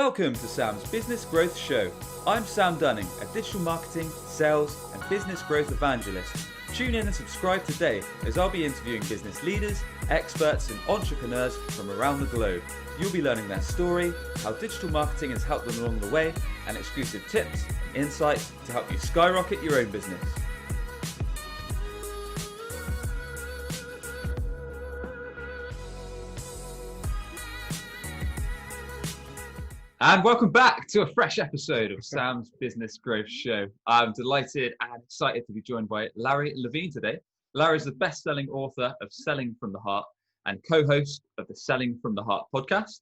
Welcome to Sam's Business Growth Show. I'm Sam Dunning, a digital marketing, sales, and business growth evangelist. Tune in and subscribe today as I'll be interviewing business leaders, experts, and entrepreneurs from around the globe. You'll be learning their story, how digital marketing has helped them along the way, and exclusive tips and insights to help you skyrocket your own business. And welcome back to a fresh episode of Sam's Business Growth Show. I'm delighted and excited to be joined by Larry Levine today. Larry is the best-selling author of Selling from the Heart and co-host of the Selling from the Heart podcast.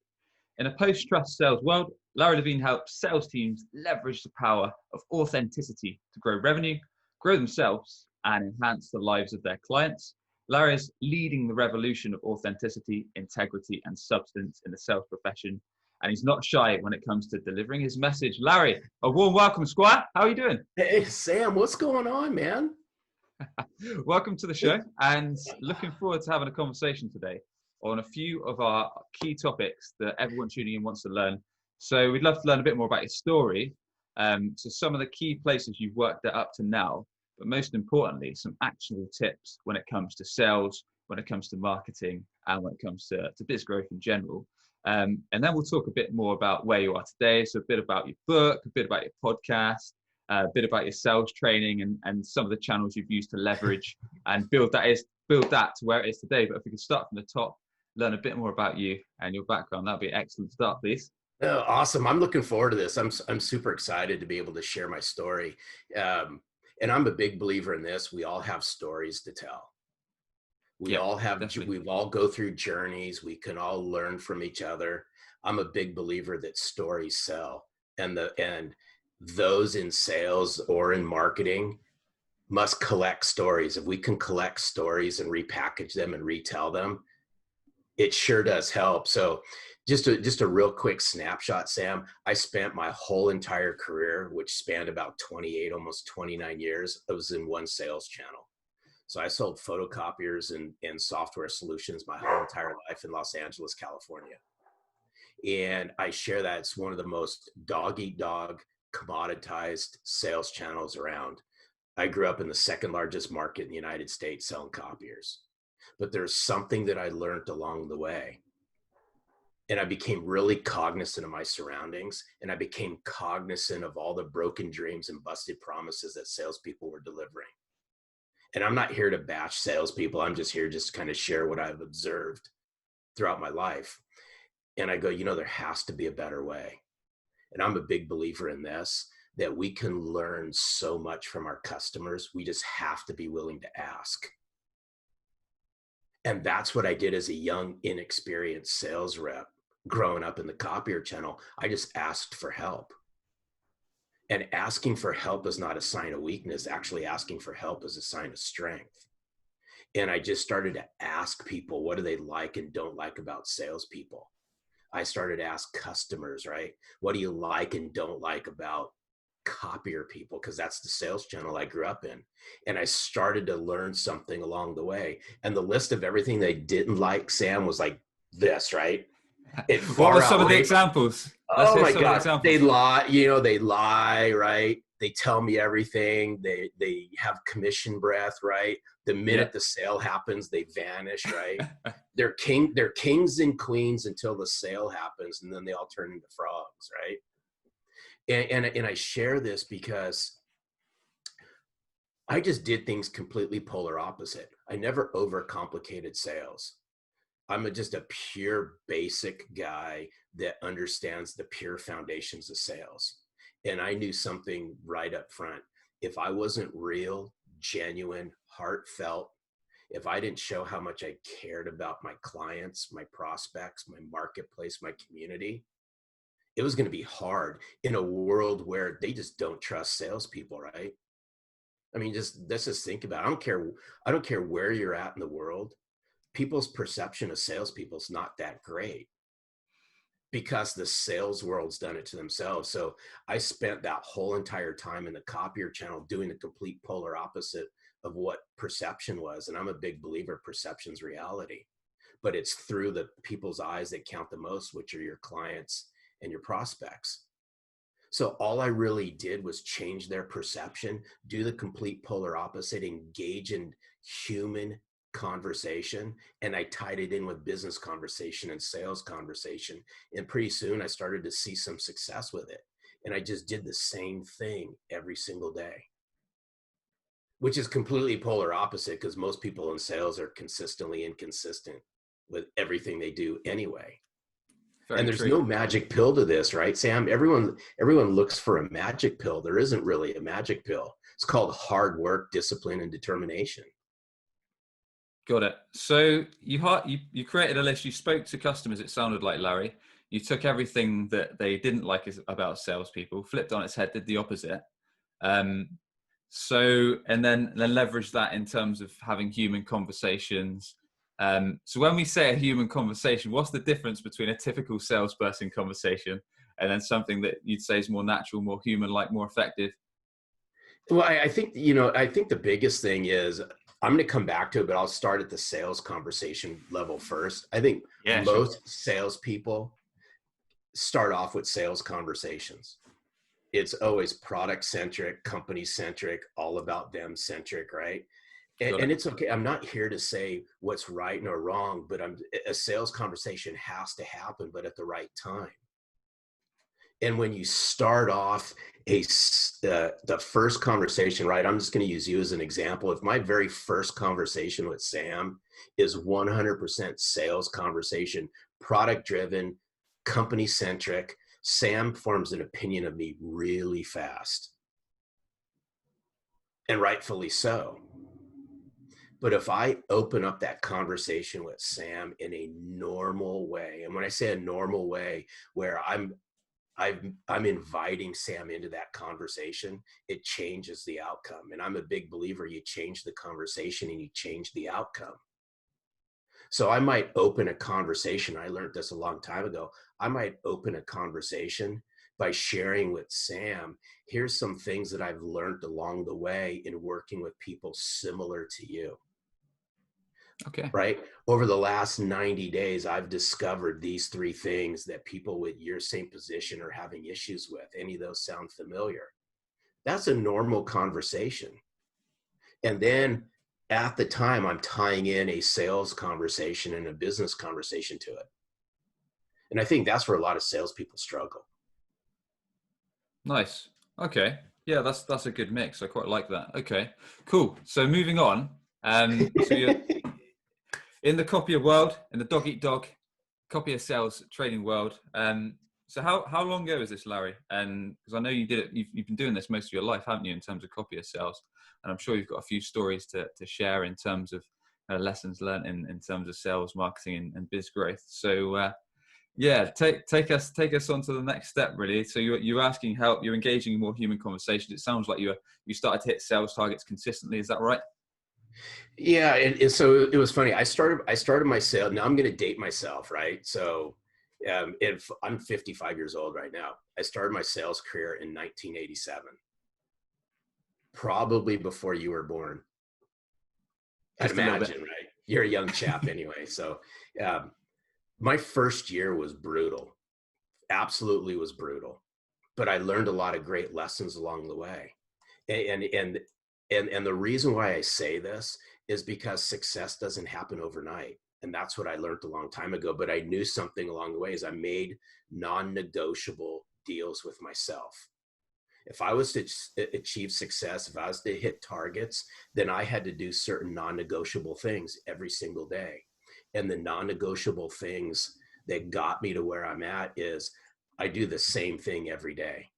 In a post-trust sales world, Larry Levine helps sales teams leverage the power of authenticity to grow revenue, grow themselves, and enhance the lives of their clients. Larry is leading the revolution of authenticity, integrity, and substance in the sales profession. And he's not shy when it comes to delivering his message. Larry, a warm welcome, Squire. How are you doing? Hey, Sam, what's going on, man? Welcome to the show, and looking forward to having a conversation today on a few of our key topics that everyone tuning in wants to learn. So we'd love to learn a bit more about your story, so some of the key places you've worked at up to now, but most importantly, some actionable tips when it comes to sales, when it comes to marketing, and when it comes to biz growth in general. And then we'll talk a bit more about where you are today. So a bit about your book, a bit about your podcast, a bit about your sales training and some of the channels you've used to leverage and build that to where it is today. But if we could start from the top, learn a bit more about you and your background, that'd be an excellent start, please. Oh, awesome. I'm looking forward to this. I'm super excited to be able to share my story. And I'm a big believer in this. We all have stories to tell. We've all go through journeys. We can all learn from each other. I'm a big believer that stories sell, and those in sales or in marketing must collect stories. If we can collect stories and repackage them and retell them, it sure does help. So just a real quick snapshot, Sam. I spent my whole entire career, which spanned about 28, almost 29 years, I was in one sales channel. So I sold photocopiers and software solutions my whole entire life in Los Angeles, California. And I share that it's one of the most dog-eat-dog commoditized sales channels around. I grew up in the second largest market in the United States selling copiers. But there's something that I learned along the way. And I became really cognizant of my surroundings. And I became cognizant of all the broken dreams and busted promises that salespeople were delivering. And I'm not here to bash salespeople. I'm just here just to kind of share what I've observed throughout my life. And I go, there has to be a better way. And I'm a big believer in this, that we can learn so much from our customers. We just have to be willing to ask. And that's what I did as a young, inexperienced sales rep growing up in the copier channel. I just asked for help. And asking for help is not a sign of weakness. Actually, asking for help is a sign of strength. And I just started to ask people, what do they like and don't like about salespeople? I started to ask customers, right? What do you like and don't like about copier people? Because that's the sales channel I grew up in. And I started to learn something along the way. And the list of everything they didn't like, Sam, was like this, right? What were some of the examples? Oh my God, they lie, right? They tell me everything. They have commission breath, right? The minute the sale happens, they vanish, right? They're kings and queens until the sale happens, and then they all turn into frogs, right? And I share this because I just did things completely polar opposite. I never overcomplicated sales. I'm just a pure basic guy that understands the pure foundations of sales. And I knew something right up front. If I wasn't real, genuine, heartfelt, if I didn't show how much I cared about my clients, my prospects, my marketplace, my community, it was going to be hard in a world where they just don't trust salespeople, right? I mean, let's just think about it. I don't care where you're at in the world. People's perception of salespeople is not that great because the sales world's done it to themselves. So I spent that whole entire time in the copier channel doing the complete polar opposite of what perception was. And I'm a big believer perception's reality, but it's through the people's eyes that count the most, which are your clients and your prospects. So all I really did was change their perception, do the complete polar opposite, engage in human conversation. And I tied it in with business conversation and sales conversation. And pretty soon I started to see some success with it. And I just did the same thing every single day, which is completely polar opposite because most people in sales are consistently inconsistent with everything they do anyway. Very and there's true. no magic pill to this, right, Sam? Everyone looks for a magic pill. There isn't really a magic pill. It's called hard work, discipline, and determination. Got it. So you created a list. You spoke to customers. It sounded like, Larry. You took everything that they didn't like about salespeople, flipped on its head, did the opposite. And then leverage that in terms of having human conversations. So when we say a human conversation, what's the difference between a typical salesperson conversation and then something that you'd say is more natural, more human-like, more effective? Well, I think, I think the biggest thing is, I'm going to come back to it, but I'll start at the sales conversation level first. I think most salespeople start off with sales conversations. It's always product centric, company centric, all about them centric, right? And it's okay. I'm not here to say what's right nor wrong, but a sales conversation has to happen, but at the right time. And when you start off the first conversation, right? I'm just going to use you as an example. If my very first conversation with Sam is 100% sales conversation, product driven, company centric, Sam forms an opinion of me really fast, and rightfully so. But if I open up that conversation with Sam in a normal way, and when I say a normal way, where I'm inviting Sam into that conversation, it changes the outcome. And I'm a big believer, you change the conversation and you change the outcome. So I might open a conversation. I learned this a long time ago. I might open a conversation by sharing with Sam, here's some things that I've learned along the way in working with people similar to you. Okay. Right? Over the last 90 days, I've discovered these 3 things that people with your same position are having issues with. Any of those sound familiar? That's a normal conversation. And then at the time, I'm tying in a sales conversation and a business conversation to it. And I think that's where a lot of salespeople struggle. Nice. Okay. Yeah, that's a good mix. I quite like that. Okay, cool. So moving on. So you're in the copier world, in the dog eat dog copier sales trading world. So how long ago is this, Larry? And because I know you did it, you've been doing this most of your life, haven't you, in terms of copier sales? And I'm sure you've got a few stories to share in terms of lessons learned in terms of sales, marketing, and biz growth. So yeah, take us on to the next step, really. So you're asking help, you're engaging in more human conversations. It sounds like you started to hit sales targets consistently. Is that right? Yeah, and so it was funny. I started my sale. Now I'm going to date myself, right? So if I'm 55 years old right now, I started my sales career in 1987, probably before you were born. I'd imagine, right? You're a young chap anyway. So my first year was brutal, absolutely was brutal, but I learned a lot of great lessons along the way. And the reason why I say this is because success doesn't happen overnight. And that's what I learned a long time ago. But I knew something along the way is I made non-negotiable deals with myself. If I was to achieve success, if I was to hit targets, then I had to do certain non-negotiable things every single day. And the non-negotiable things that got me to where I'm at is I do the same thing every day.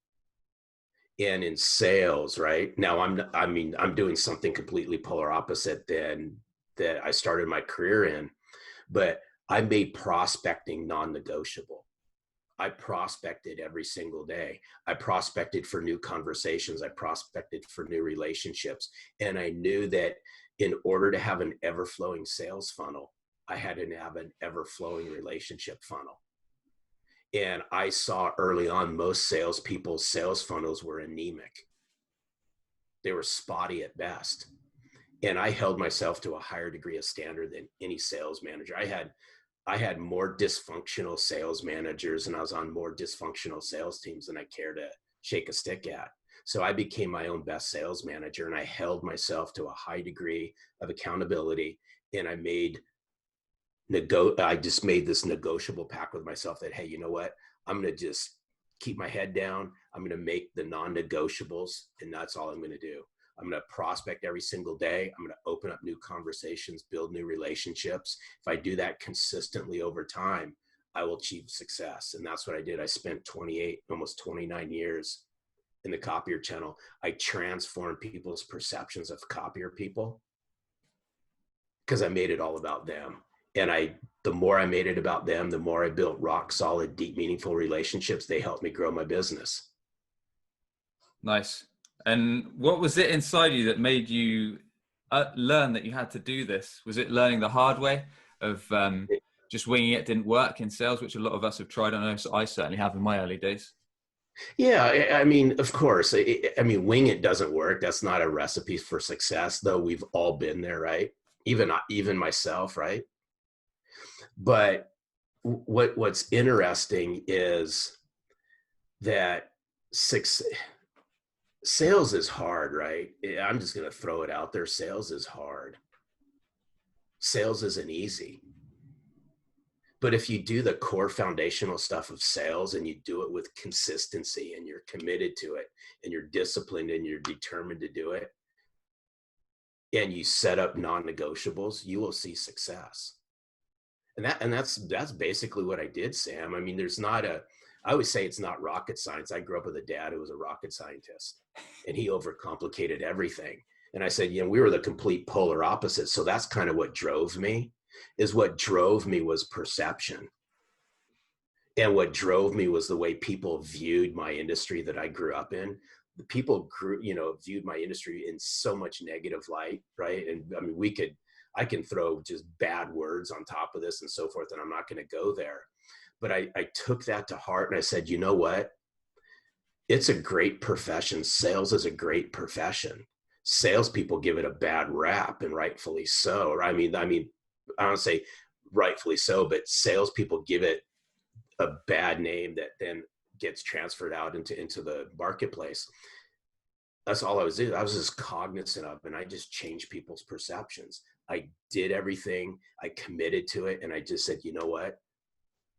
And in sales, right now, I'm doing something completely polar opposite than that I started my career in, but I made prospecting non-negotiable. I prospected every single day. I prospected for new conversations. I prospected for new relationships. And I knew that in order to have an ever-flowing sales funnel, I had to have an ever-flowing relationship funnel. And I saw early on most salespeople's sales funnels were anemic. They were spotty at best. And I held myself to a higher degree of standard than any sales manager. I had I had more dysfunctional sales managers and I was on more dysfunctional sales teams than I care to shake a stick at. So I became my own best sales manager, and I held myself to a high degree of accountability. And I just made this negotiable pact with myself that, hey, you know what? I'm going to just keep my head down. I'm going to make the non-negotiables, and that's all I'm going to do. I'm going to prospect every single day. I'm going to open up new conversations, build new relationships. If I do that consistently over time, I will achieve success. And that's what I did. I spent 28, almost 29 years in the copier channel. I transformed people's perceptions of copier people because I made it all about them. And the more I made it about them, the more I built rock solid, deep, meaningful relationships. They helped me grow my business. Nice. And what was it inside you that made you learn that you had to do this? Was it learning the hard way of just winging it didn't work in sales, which a lot of us have tried? I know I certainly have in my early days. Yeah, I mean, of course. I mean, wing it doesn't work. That's not a recipe for success, though. We've all been there, right? Even myself, right? But what's interesting is that sales is hard, right? I'm just going to throw it out there. Sales is hard. Sales isn't easy. But if you do the core foundational stuff of sales and you do it with consistency and you're committed to it and you're disciplined and you're determined to do it and you set up non-negotiables, you will see success. And that's basically what I did, Sam. I mean, I always say it's not rocket science. I grew up with a dad who was a rocket scientist, and he overcomplicated everything. And I said, we were the complete polar opposites. So that's kind of what drove me. What drove me was perception. And what drove me was the way people viewed my industry that I grew up in. The people viewed my industry in so much negative light, right? And I mean, I can throw just bad words on top of this and so forth, and I'm not going to go there. But I took that to heart and I said, you know what? It's a great profession. Sales is a great profession. Salespeople give it a bad rap, and rightfully so. I mean, I don't say rightfully so, but salespeople give it a bad name that then gets transferred out into the marketplace. That's all I was doing. I was just cognizant of, and I just changed people's perceptions. I did everything. I committed to it. And I just said, you know what?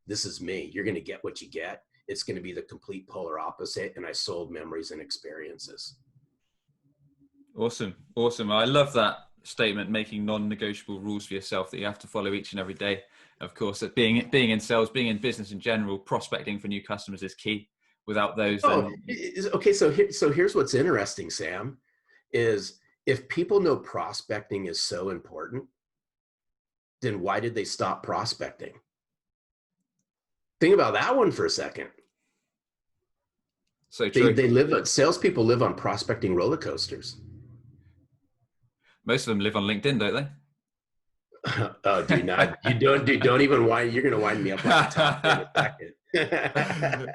This is me. You're going to get what you get. It's going to be the complete polar opposite. And I sold memories and experiences. Awesome. Awesome. I love that statement, making non-negotiable rules for yourself that you have to follow each and every day. Of course, that being in sales, being in business in general, prospecting for new customers is key. Without those, okay. So here's what's interesting, Sam, is if people know prospecting is so important, then why did they stop prospecting? Think about that one for a second. So true. Salespeople live on prospecting roller coasters. Most of them live on LinkedIn, don't they? Oh, do you not? You don't even wind. You're going to wind me up like a top in a second.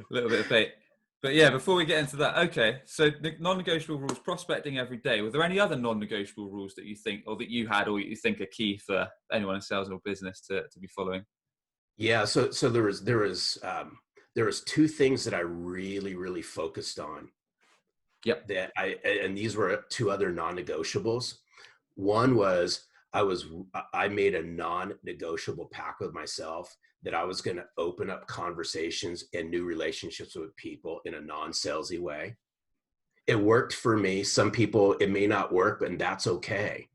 A little bit of bait. But yeah, before we get into that, okay, so the non-negotiable rules, prospecting every day. Were there any other non-negotiable rules that you think, or that you had, or you think are key for anyone in sales or business to be following? Yeah, so there was two things that I really, really focused on. Yep. And these were two other non-negotiables. One was I made a non-negotiable pact with myself that I was going to open up conversations and new relationships with people in a non-salesy way. It worked for me. Some people, it may not work, and that's okay.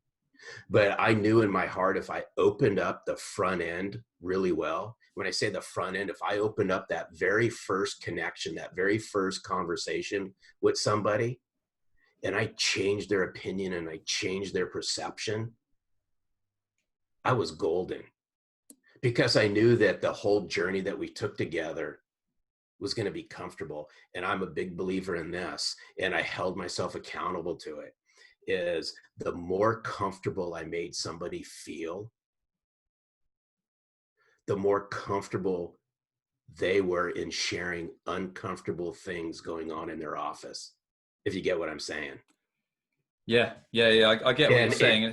But I knew in my heart, if I opened up the front end really well, when I say the front end, if I opened up that very first connection, that very first conversation with somebody, and I changed their opinion and I changed their perception, I was golden. Because I knew that the whole journey that we took together was going to be comfortable. And I'm a big believer in this, and I held myself accountable to it, is the more comfortable I made somebody feel, the more comfortable they were in sharing uncomfortable things going on in their office, if you get what I'm saying. Yeah. I get what you're saying.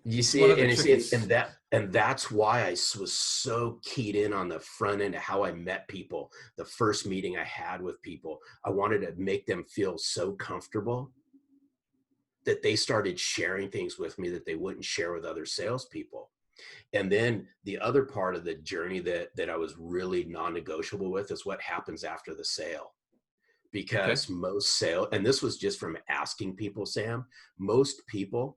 You It's one see, of the and trickiest. that's why was so keyed in on the front end of how I met people. The first meeting I had with people, I wanted to make them feel so comfortable that they started sharing things with me that they wouldn't share with other salespeople. And then the other part of the journey that I was really non-negotiable with is what happens after the sale. Okay. Because most sale, and this was just from asking people, Sam, most people,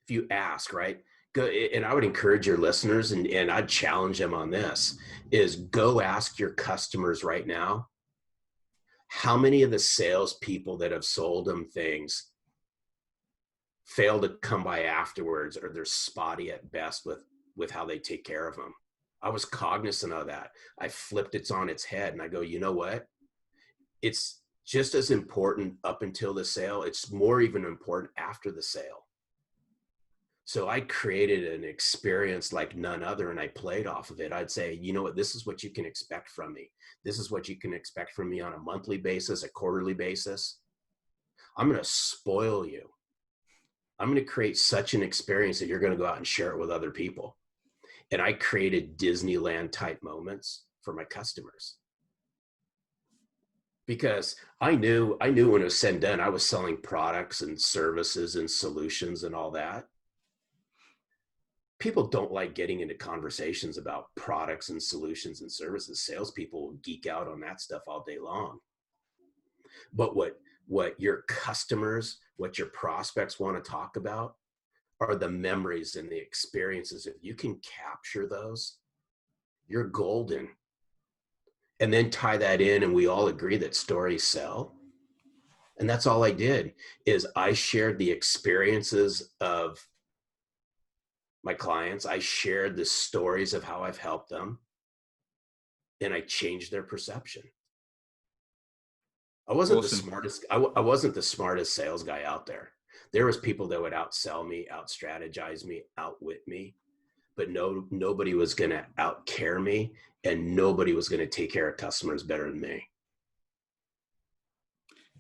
if you ask, right, go, and I would encourage your listeners, and I'd challenge them on this, is go ask your customers right now, how many of the salespeople that have sold them things fail to come by afterwards, or they're spotty at best with how they take care of them. I was cognizant of that. I flipped it on its head and I go, you know what? It's just as important up until the sale. It's more even important after the sale. So I created an experience like none other, and I played off of it. I'd say, you know what, this is what you can expect from me. This is what you can expect from me on a monthly basis, a quarterly basis. I'm going to spoil you. I'm going to create such an experience that you're going to go out and share it with other people. And I created Disneyland type moments for my customers. Because I knew when it was said and done, I was selling products and services and solutions and all that. People don't like getting into conversations about products and solutions and services. Salespeople will geek out on that stuff all day long. But what your customers, what your prospects want to talk about are the memories and the experiences. If you can capture those, you're golden. And then tie that in, and we all agree that stories sell. And that's all I did, is I shared the experiences of my clients. I shared the stories of how I've helped them, and I changed their perception. I wasn't the Awesome. smartest. I wasn't the smartest sales guy out there. There was people that would outsell me, out strategize me, outwit me, but nobody was going to out care me, and nobody was going to take care of customers better than me.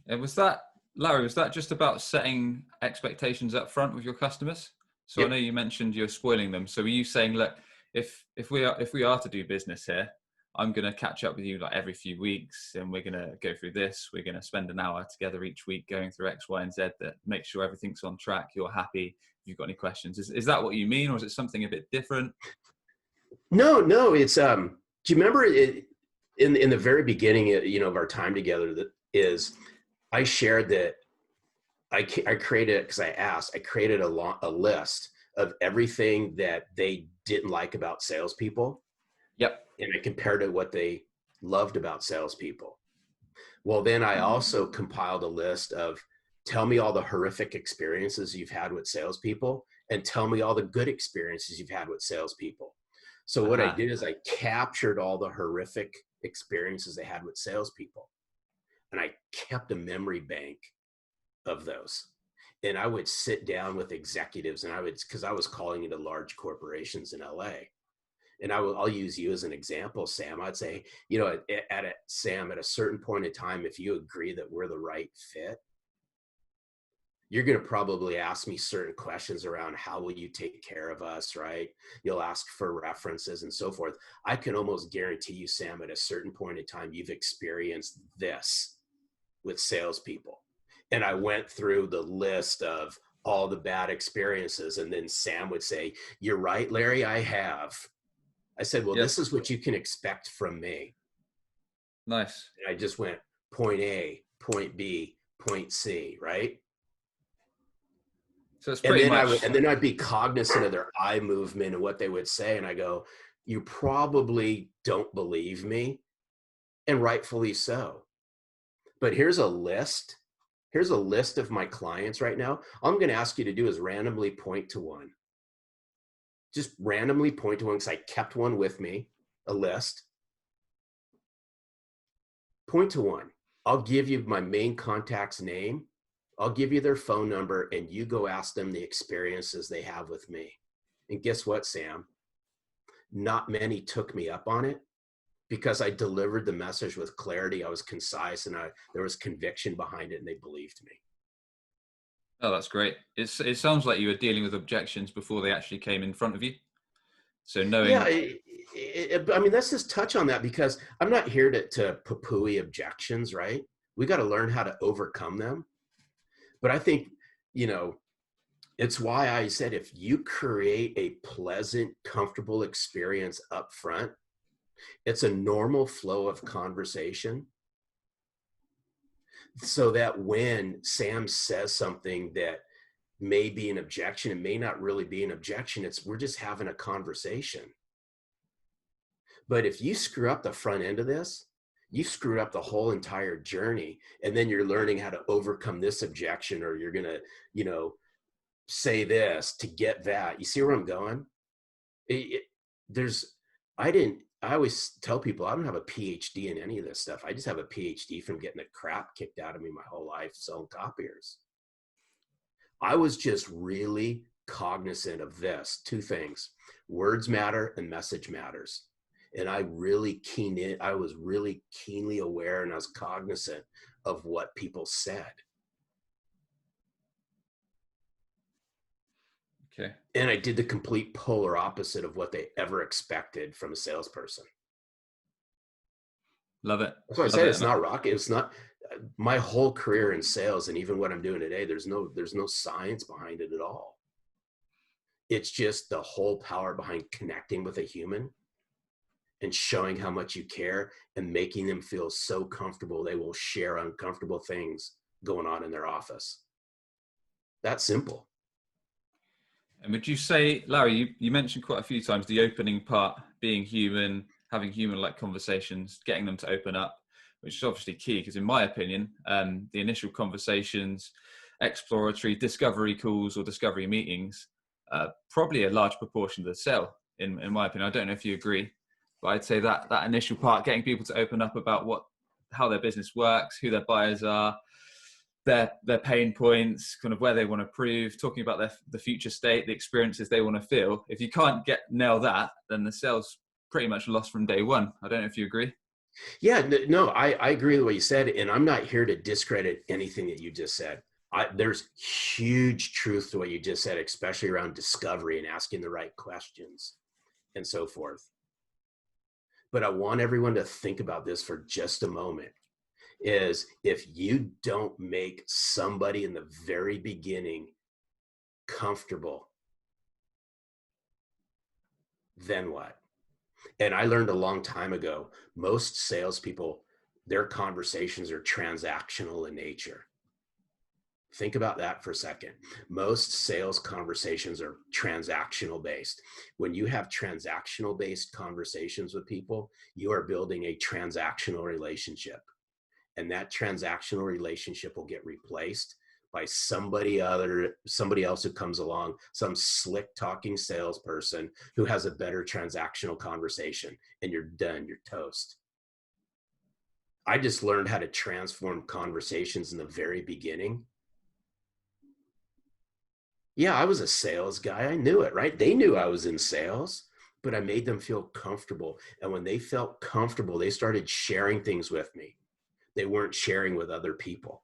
And was that, Larry, was that just about setting expectations up front with your customers? So I know Yep. you mentioned you're spoiling them. So were you saying, look, if we are to do business here, I'm going to catch up with you like every few weeks, and we're going to go through this. We're going to spend an hour together each week going through X, Y, and Z, that make sure everything's on track. You're happy. If you've got any questions, is that what you mean, or is it something a bit different? No, it's do you remember it in the very beginning, of our time together, that is, I shared that I created, because I created a list of everything that they didn't like about salespeople, Yep. and I compared it to what they loved about salespeople. Well, then I also compiled a list of, tell me all the horrific experiences you've had with salespeople, and tell me all the good experiences you've had with salespeople. So what I Aha. did is I captured all the horrific experiences they had with salespeople, and I kept a memory bank of those. And I would sit down with executives, and because I was calling into large corporations in LA. And I'll use you as an example, Sam. I'd say, Sam, at a certain point in time, if you agree that we're the right fit, you're going to probably ask me certain questions around how will you take care of us, right? You'll ask for references and so forth. I can almost guarantee you, Sam, at a certain point in time, you've experienced this with salespeople. And I went through the list of all the bad experiences. And then Sam would say, you're right, Larry, I have. I said, well, this Yes. is what you can expect from me. Nice. And I just went point A, point B, point C, right? So it's And pretty then much. I'd be cognizant of their eye movement and what they would say. And I go, you probably don't believe me, and rightfully so. But here's a list. Here's a list of my clients right now. All I'm going to ask you to do is randomly point to one. Just randomly point to one, because I kept one with me, a list. Point to one. I'll give you my main contact's name. I'll give you their phone number, and you go ask them the experiences they have with me. And guess what, Sam? Not many took me up on it, because I delivered the message with clarity. I was concise, and there was conviction behind it, and they believed me. Oh, that's great. It sounds like you were dealing with objections before they actually came in front of you. So Yeah, knowing, I mean, let's just touch on that because I'm not here to poo-pooey objections, right? We got to learn how to overcome them. But I think, you know, it's why I said if you create a pleasant, comfortable experience up front, it's a normal flow of conversation so that when Sam says something that may be an objection, it may not really be an objection. We're just having a conversation. But if you screw up the front end of this, you screwed up the whole entire journey. And then you're learning how to overcome this objection, or you're going to, you know, say this to get that. You see where I'm going? There's, I always tell people I don't have a PhD in any of this stuff. I just have a PhD from getting the crap kicked out of me my whole life selling copiers. I was just really cognizant of this, two things: words matter and message matters. And I was really keenly aware, and I was cognizant of what people said. okay, And I did the complete polar opposite of what they ever expected from a salesperson. love it, That's why I love said it. it's not rocket. It's not my whole career in sales, and even what I'm doing today. There's no science behind it at all. It's just the whole power behind connecting with a human and showing how much you care and making them feel so comfortable they will share uncomfortable things going on in their office. That's simple. And would you say, Larry, you mentioned quite a few times the opening part, being human, having human-like conversations, getting them to open up, which is obviously key because in my opinion, the initial conversations, exploratory discovery calls or discovery meetings, probably a large proportion of the sale, in my opinion. I don't know if you agree, but I'd say that initial part, getting people to open up about how their business works, who their buyers are, their pain points, kind of where they want to prove, talking about the future state, the experiences they want to feel. If you can't nail that, then the sale's pretty much lost from day one. I don't know if you agree. Yeah, no, I agree with what you said, and I'm not here to discredit anything that you just said. There's huge truth to what you just said, especially around discovery and asking the right questions and so forth. But I want everyone to think about this for just a moment. Is if you don't make somebody in the very beginning comfortable, then what? And I learned a long time ago, most salespeople, their conversations are transactional in nature. Think about that for a second. Most sales conversations are transactional based. When you have transactional based conversations with people, you are building a transactional relationship. And that transactional relationship will get replaced by somebody else who comes along, some slick talking salesperson who has a better transactional conversation, and you're done, you're toast. I just learned how to transform conversations in the very beginning. Yeah, I was a sales guy. I knew it, right? They knew I was in sales, but I made them feel comfortable. And when they felt comfortable, they started sharing things with me they weren't sharing with other people.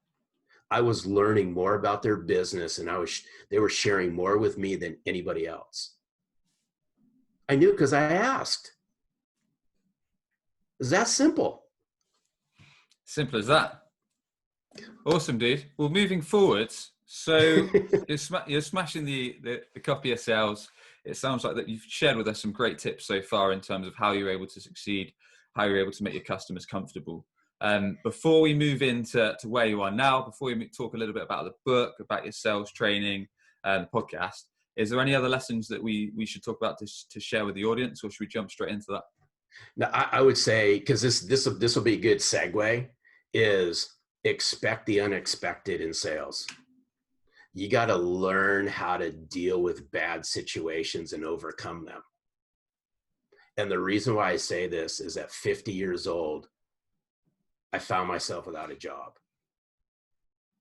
I was learning more about their business, and they were sharing more with me than anybody else. I knew because I asked. It's that simple. Simple as that. Awesome, dude. Well, moving forwards, so you're smashing the copier sales. It sounds like that you've shared with us some great tips so far in terms of how you're able to succeed, how you're able to make your customers comfortable. Before we move into where you are now, before we talk a little bit about the book, about your sales training, the podcast, is there any other lessons that we should talk about to share with the audience, or should we jump straight into that? Now, I would say, because this will be a good segue, is expect the unexpected in sales. You got to learn how to deal with bad situations and overcome them. And the reason why I say this is at 50 years old, I found myself without a job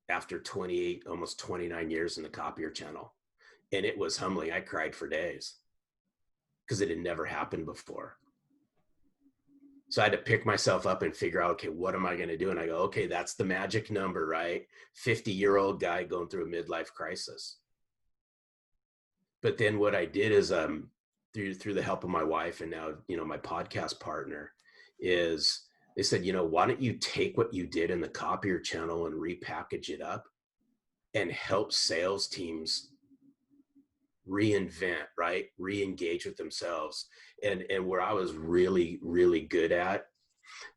after 28, almost 29 years in the copier channel. And it was humbling. I cried for days because it had never happened before. So I had to pick myself up and figure out, okay, what am I going to do? And I go, okay, that's the magic number, right? 50-year-old guy going through a midlife crisis. But then what I did is through the help of my wife and now, my podcast partner, is they said, why don't you take what you did in the copier channel and repackage it up and help sales teams reinvent, right? Re-engage with themselves. And where I was really, really good at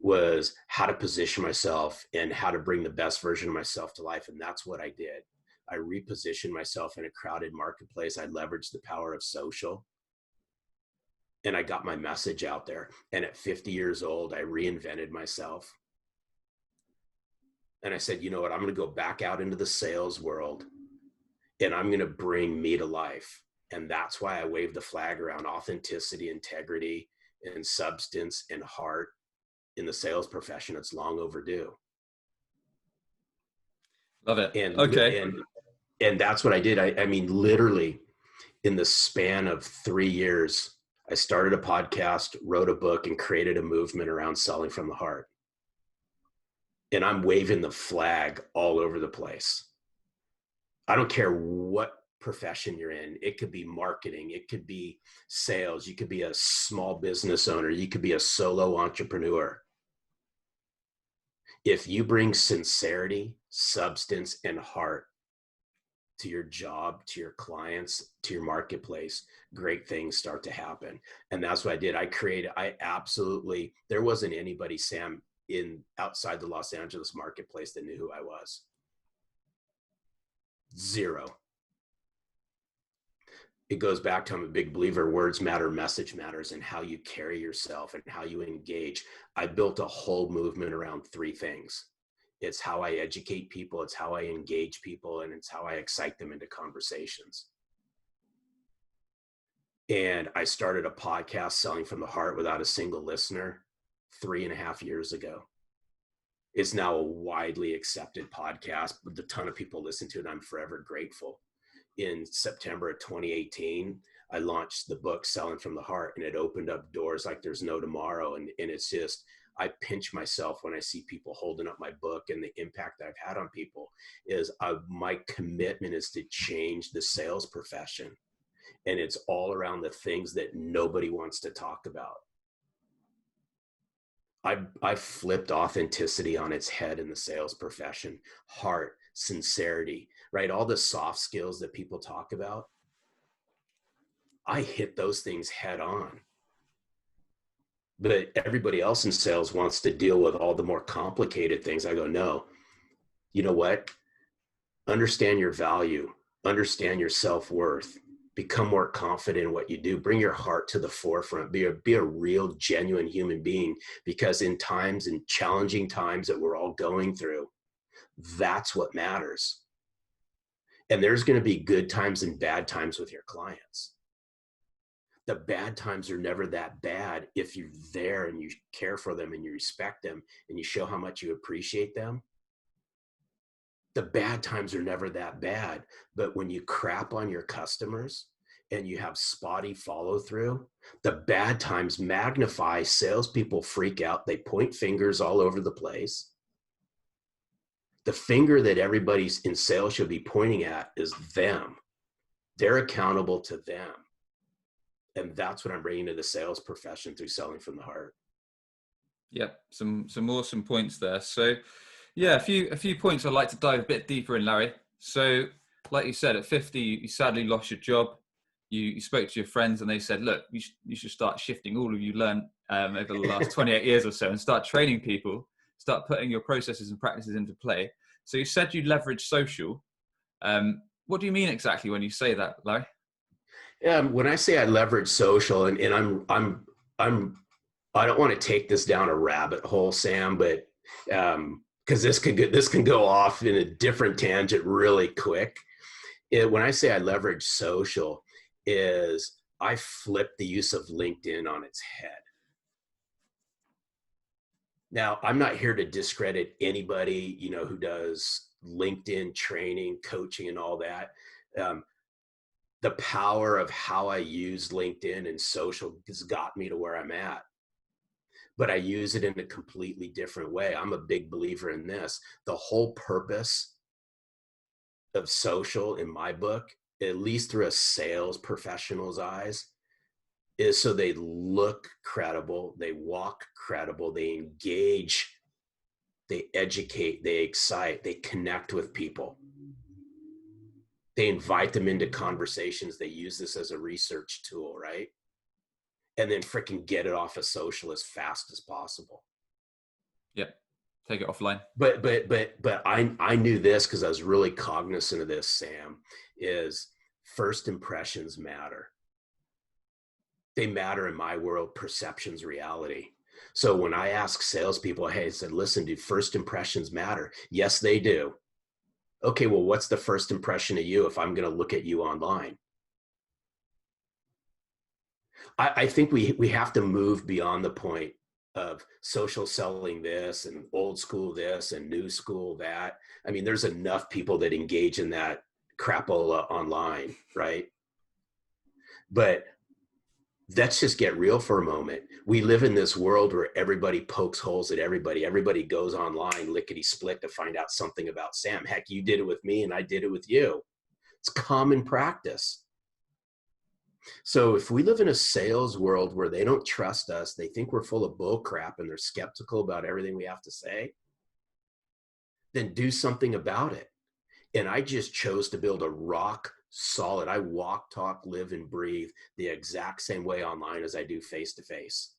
was how to position myself and how to bring the best version of myself to life. And that's what I did. I repositioned myself in a crowded marketplace. I leveraged the power of social, and I got my message out there. And at 50 years old, I reinvented myself. And I said, you know what, I'm going to go back out into the sales world and I'm going to bring me to life. And that's why I wave the flag around authenticity, integrity, and substance and heart in the sales profession. It's long overdue. Love it. And, okay. And that's what I did. I mean, literally in the span of 3 years, I started a podcast, wrote a book, and created a movement around selling from the heart. And I'm waving the flag all over the place. I don't care what profession you're in. It could be marketing. It could be sales. You could be a small business owner. You could be a solo entrepreneur. If you bring sincerity, substance, and heart to your job, to your clients, to your marketplace, great things start to happen. And that's what I did. There wasn't anybody, Sam, outside the Los Angeles marketplace that knew who I was. Zero. It goes back to, I'm a big believer, words matter, message matters, and how you carry yourself and how you engage. I built a whole movement around 3 things. It's how I educate people, it's how I engage people, and it's how I excite them into conversations. And I started a podcast, Selling from the Heart, without a single listener 3.5 years ago. It's now a widely accepted podcast, with a ton of people listen to it, and I'm forever grateful. In September of 2018, I launched the book, Selling from the Heart, and it opened up doors like there's no tomorrow. And it's just, I pinch myself when I see people holding up my book, and the impact I've had on people is my commitment is to change the sales profession. And it's all around the things that nobody wants to talk about. I flipped authenticity on its head in the sales profession. Heart, sincerity, right? All the soft skills that people talk about, I hit those things head on. But everybody else in sales wants to deal with all the more complicated things. I go, no, you know what? Understand your value, understand your self-worth, become more confident in what you do, bring your heart to the forefront, be a real, genuine human being, because in challenging times that we're all going through, that's what matters. And there's going to be good times and bad times with your clients. The bad times are never that bad if you're there and you care for them and you respect them and you show how much you appreciate them. The bad times are never that bad, but when you crap on your customers and you have spotty follow through, the bad times magnify. Salespeople freak out. They point fingers all over the place. The finger that everybody in sales should be pointing at is them. They're accountable to them. And that's what I'm bringing to the sales profession through Selling from the Heart. Yeah, some awesome points there. So yeah, a few points I'd like to dive a bit deeper in, Larry. So like you said, at 50, you sadly lost your job. You spoke to your friends and they said, look, you should start shifting all of you learned over the last 28 years or so and start training people, start putting your processes and practices into play. So you said you leverage social. What do you mean exactly when you say that, Larry? When I say I leverage social, and I don't want to take this down a rabbit hole, Sam, but because this can go off in a different tangent really quick. When I say I leverage social, is I flip the use of LinkedIn on its head. Now, I'm not here to discredit anybody, who does LinkedIn training, coaching, and all that. The power of how I use LinkedIn and social has got me to where I'm at. but I use it in a completely different way. I'm a big believer in this. The whole purpose of social in my book, at least through a sales professional's eyes, is so they look credible, they walk credible, they engage, they educate, they excite, they connect with people. They invite them into conversations. They use this as a research tool, right? And then freaking get it off of social as fast as possible. Yep. Take it offline. But I knew this because I was really cognizant of this, Sam, is first impressions matter. They matter in my world. Perception's reality. So when I ask salespeople, hey, I said, listen, do first impressions matter? Yes, they do. Okay, well, what's the first impression of you if I'm going to look at you online? I think we have to move beyond the point of social selling this and old school this and new school that. I mean, there's enough people that engage in that crapola online, right? But let's just get real for a moment. We live in this world where everybody pokes holes at everybody. Everybody goes online lickety split to find out something about Sam. Heck, you did it with me and I did it with you. It's common practice. So if we live in a sales world where they don't trust us, they think we're full of bull crap and they're skeptical about everything we have to say, then do something about it. And I just chose to build a rock solid. I walk, talk, live, and breathe the exact same way online as I do face to face.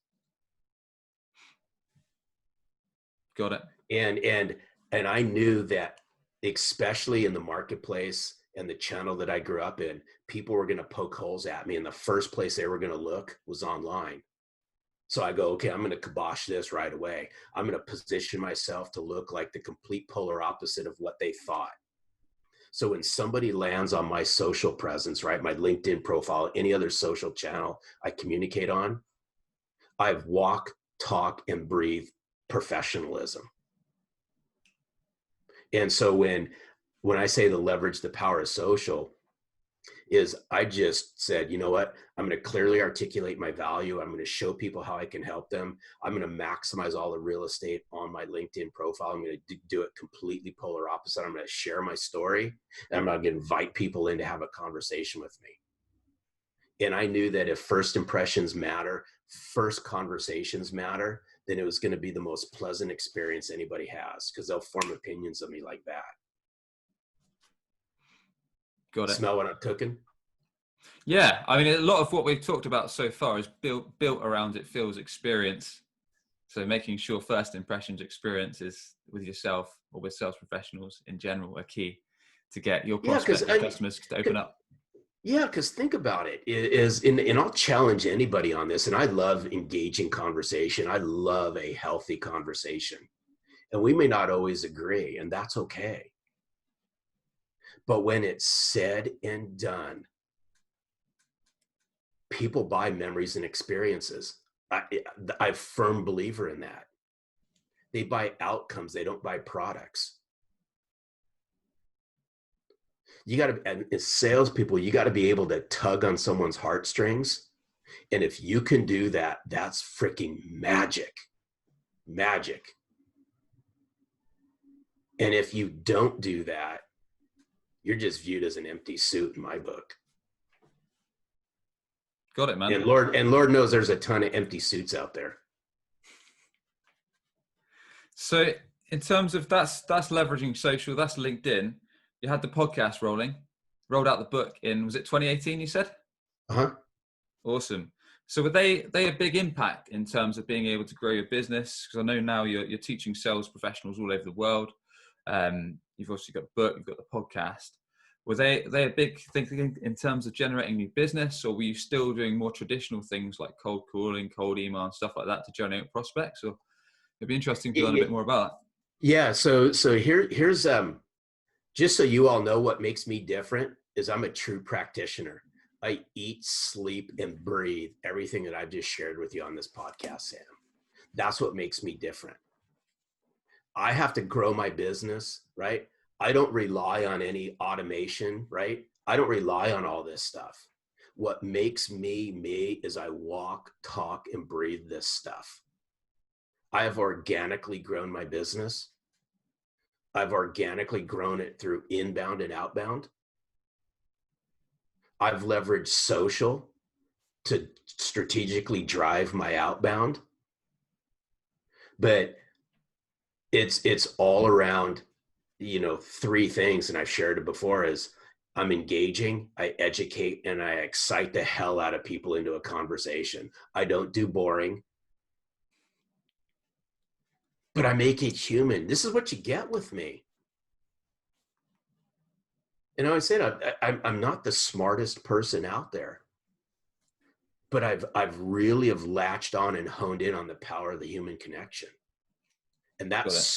Got it. And I knew that, especially in the marketplace and the channel that I grew up in, people were going to poke holes at me. And the first place they were going to look was online. So I go, okay, I'm going to kibosh this right away. I'm going to position myself to look like the complete polar opposite of what they thought. So when somebody lands on my social presence, right, my LinkedIn profile, any other social channel I communicate on, I walk, talk, and breathe professionalism. And so when I say the leverage the power of social, is I just said, you know what, I'm going to clearly articulate my value. I'm going to show people how I can help them. I'm going to maximize all the real estate on my LinkedIn profile. I'm going to do it completely polar opposite. I'm going to share my story and I'm going to invite people in to have a conversation with me. And I knew that if first impressions matter, first conversations matter, then it was going to be the most pleasant experience anybody has, because they'll form opinions of me like that. Got it. Smell what I'm cooking? Yeah, I mean, a lot of what we've talked about so far is built around it feels experience. So making sure first impressions experiences with yourself or with sales professionals in general are key to get your prospects and customers to open up. Yeah, because think about it, and I'll challenge anybody on this, and I love engaging conversation. I love a healthy conversation. And we may not always agree, and that's okay. But when it's said and done, people buy memories and experiences. I'm a firm believer in that. They buy outcomes. They don't buy products. You got to, as salespeople, you got to be able to tug on someone's heartstrings. And if you can do that, that's freaking magic. Magic. And if you don't do that, you're just viewed as an empty suit in my book. Got it, man. And Lord knows there's a ton of empty suits out there. So in terms of that's leveraging social, that's LinkedIn. You had the podcast rolled out the book in, was it 2018 you said? Uh-huh. Awesome. So were they a big impact in terms of being able to grow your business? Because I know now you're teaching sales professionals all over the world. You've also got the book, you've got the podcast. Were they a big thing in terms of generating new business, or were you still doing more traditional things like cold calling, cold email, and stuff like that to generate prospects? Or it'd be interesting to learn a bit more about that. Yeah. So here's just so you all know what makes me different is I'm a true practitioner. I eat, sleep, and breathe everything that I've just shared with you on this podcast, Sam. That's what makes me different. I have to grow my business, right? I don't rely on any automation, right? I don't rely on all this stuff. What makes me me is I walk, talk, and breathe this stuff. I have organically grown my business. I've organically grown it through inbound and outbound. I've leveraged social to strategically drive my outbound. But it's all around, three things, and I've shared it before, is I'm engaging, I educate, and I excite the hell out of people into a conversation. I don't do boring, but I make it human. This is what you get with me. And I said, I'm not the smartest person out there, but I've really have latched on and honed in on the power of the human connection. And that is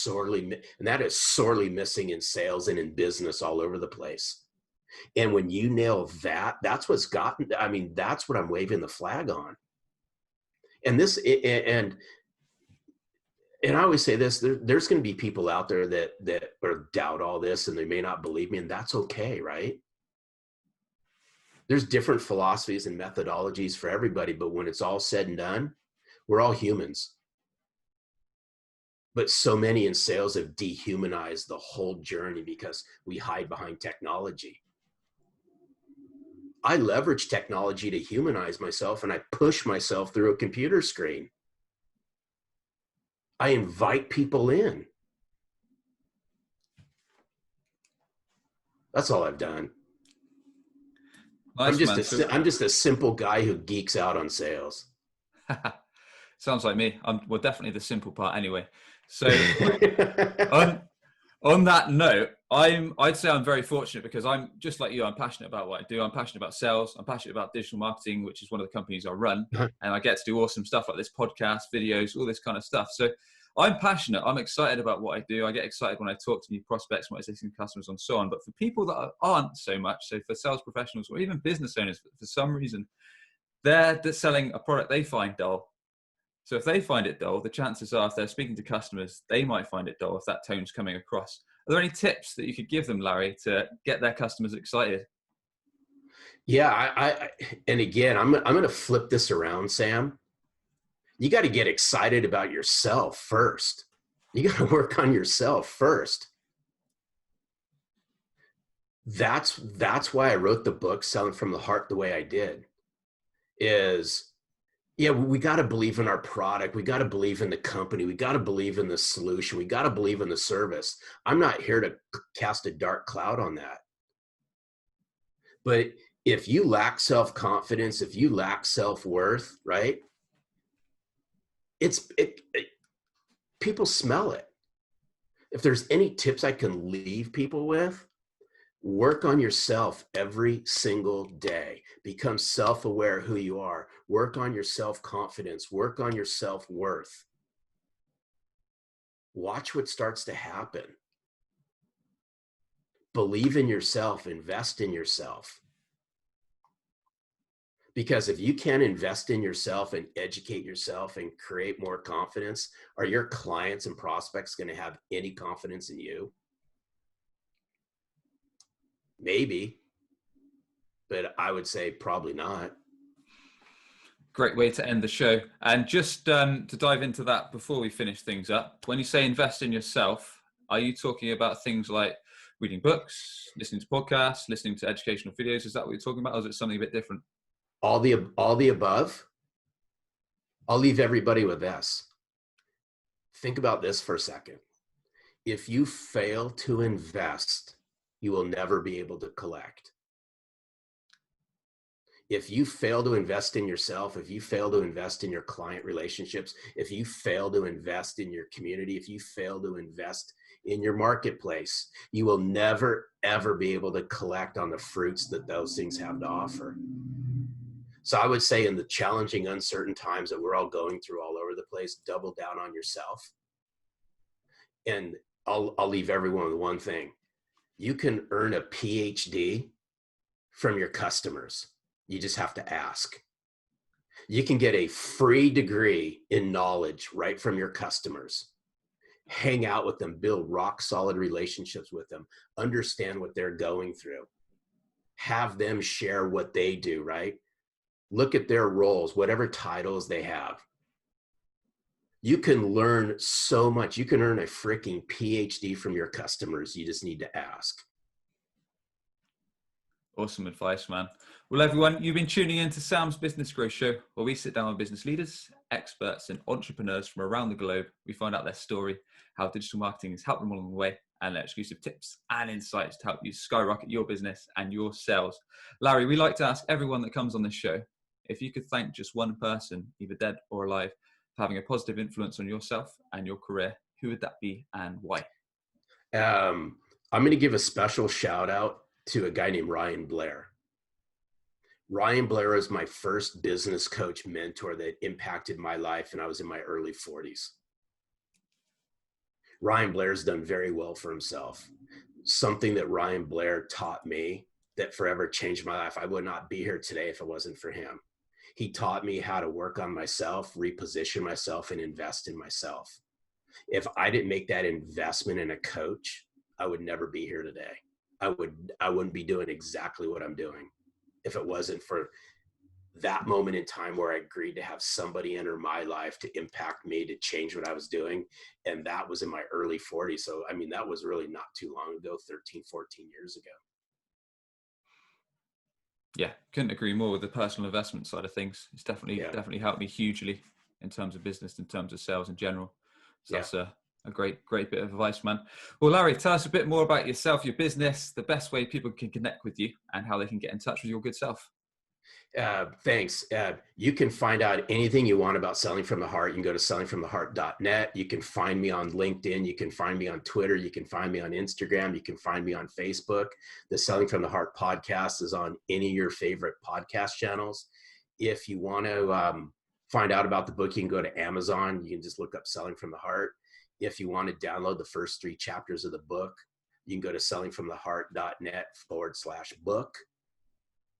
sorely missing in sales and in business all over the place. And when you nail that, that's what I'm waving the flag on. And I always say this, there's going to be people out there that doubt all this, and they may not believe me, and that's okay, right? There's different philosophies and methodologies for everybody, but when it's all said and done, we're all humans. But so many in sales have dehumanized the whole journey because we hide behind technology. I leverage technology to humanize myself, and I push myself through a computer screen. I invite people in. That's all I've done. Nice, I'm just a simple guy who geeks out on sales. Sounds like me. Well, definitely the simple part anyway. So on that note, I'd say I'm very fortunate because I'm just like you. I'm passionate about what I do. I'm passionate about sales. I'm passionate about digital marketing, which is one of the companies I run. And I get to do awesome stuff like this podcast, videos, all this kind of stuff. So I'm passionate. I'm excited about what I do. I get excited when I talk to new prospects, my existing customers, and so on. But for people that aren't so much, so for sales professionals or even business owners, for some reason, they're selling a product they find dull. So if they find it dull, the chances are if they're speaking to customers, they might find it dull if that tone's coming across. Are there any tips that you could give them, Larry, to get their customers excited? Yeah, and again, I'm going to flip this around, Sam. You got to get excited about yourself first. You got to work on yourself first. That's why I wrote the book, Selling from the Heart, the way I did. We got to believe in our product. We got to believe in the company. We got to believe in the solution. We got to believe in the service. I'm not here to cast a dark cloud on that. But if you lack self-confidence, if you lack self-worth, right? People smell it. If there's any tips I can leave people with, work on yourself every single day. Become self-aware who you are. Work on your self-confidence. Work on your self-worth. Watch what starts to happen. Believe in yourself. Invest in yourself. Because if you can't invest in yourself and educate yourself and create more confidence, are your clients and prospects going to have any confidence in you? Maybe, but I would say probably not. Great way to end the show. And just to dive into that before we finish things up, when you say invest in yourself, are you talking about things like reading books, listening to podcasts, listening to educational videos? Is that what you're talking about? Or is it something a bit different? All the above. I'll leave everybody with this. Think about this for a second. If you fail to invest, you will never be able to collect. If you fail to invest in yourself, if you fail to invest in your client relationships, if you fail to invest in your community, if you fail to invest in your marketplace, you will never, ever be able to collect on the fruits that those things have to offer. So I would say in the challenging, uncertain times that we're all going through all over the place, double down on yourself. And I'll leave everyone with one thing. You can earn a PhD from your customers. You just have to ask. You can get a free degree in knowledge right from your customers. Hang out with them, build rock solid relationships with them, understand what they're going through. Have them share what they do, right? Look at their roles, whatever titles they have. You can learn so much. You can earn a freaking PhD from your customers. You just need to ask. Awesome advice, man. Well, everyone, you've been tuning in to Sam's Business Growth Show, where we sit down with business leaders, experts, and entrepreneurs from around the globe. We find out their story, how digital marketing has helped them along the way, and their exclusive tips and insights to help you skyrocket your business and your sales. Larry, we like to ask everyone that comes on this show, if you could thank just one person, either dead or alive, for having a positive influence on yourself and your career, who would that be and why? I'm going to give a special shout out to a guy named Ryan Blair. Ryan Blair is my first business coach mentor that impacted my life, and I was in my early 40s. Ryan Blair's done very well for himself. Something that Ryan Blair taught me that forever changed my life. I would not be here today if it wasn't for him. He taught me how to work on myself, reposition myself, and invest in myself. If I didn't make that investment in a coach, I would never be here today. I wouldn't be doing exactly what I'm doing if it wasn't for that moment in time where I agreed to have somebody enter my life to impact me, to change what I was doing. And that was in my early 40s. So, I mean, that was really not too long ago, 13, 14 years ago. Yeah, couldn't agree more with the personal investment side of things. It's definitely helped me hugely in terms of business, in terms of sales in general. So that's a great bit of advice, man. Well, Larry, tell us a bit more about yourself, your business, the best way people can connect with you, and how they can get in touch with your good self. Thanks. You can find out anything you want about Selling from the Heart. You can go to sellingfromtheheart.net. You can find me on LinkedIn. You can find me on Twitter. You can find me on Instagram. You can find me on Facebook. The Selling from the Heart podcast is on any of your favorite podcast channels. If you want to find out about the book, you can go to Amazon. You can just look up Selling from the Heart. If you want to download the first 3 chapters of the book, you can go to sellingfromtheheart.net/book.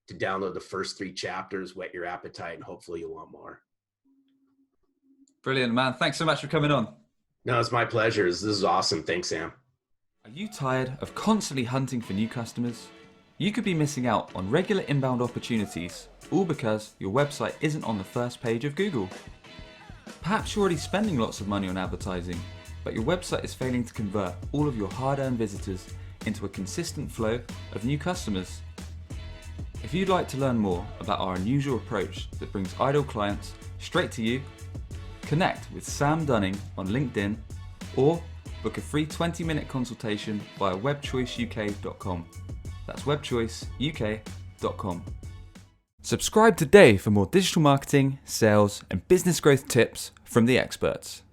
to download the first 3 chapters, whet your appetite, and hopefully you'll want more. Brilliant, man. Thanks so much for coming on. No, it's my pleasure. This is awesome. Thanks, Sam. Are you tired of constantly hunting for new customers? You could be missing out on regular inbound opportunities, all because your website isn't on the first page of Google. Perhaps you're already spending lots of money on advertising, but your website is failing to convert all of your hard-earned visitors into a consistent flow of new customers. If you'd like to learn more about our unusual approach that brings ideal clients straight to you, connect with Sam Dunning on LinkedIn or book a free 20-minute consultation via webchoiceuk.com. That's webchoiceuk.com. Subscribe today for more digital marketing, sales, and business growth tips from the experts.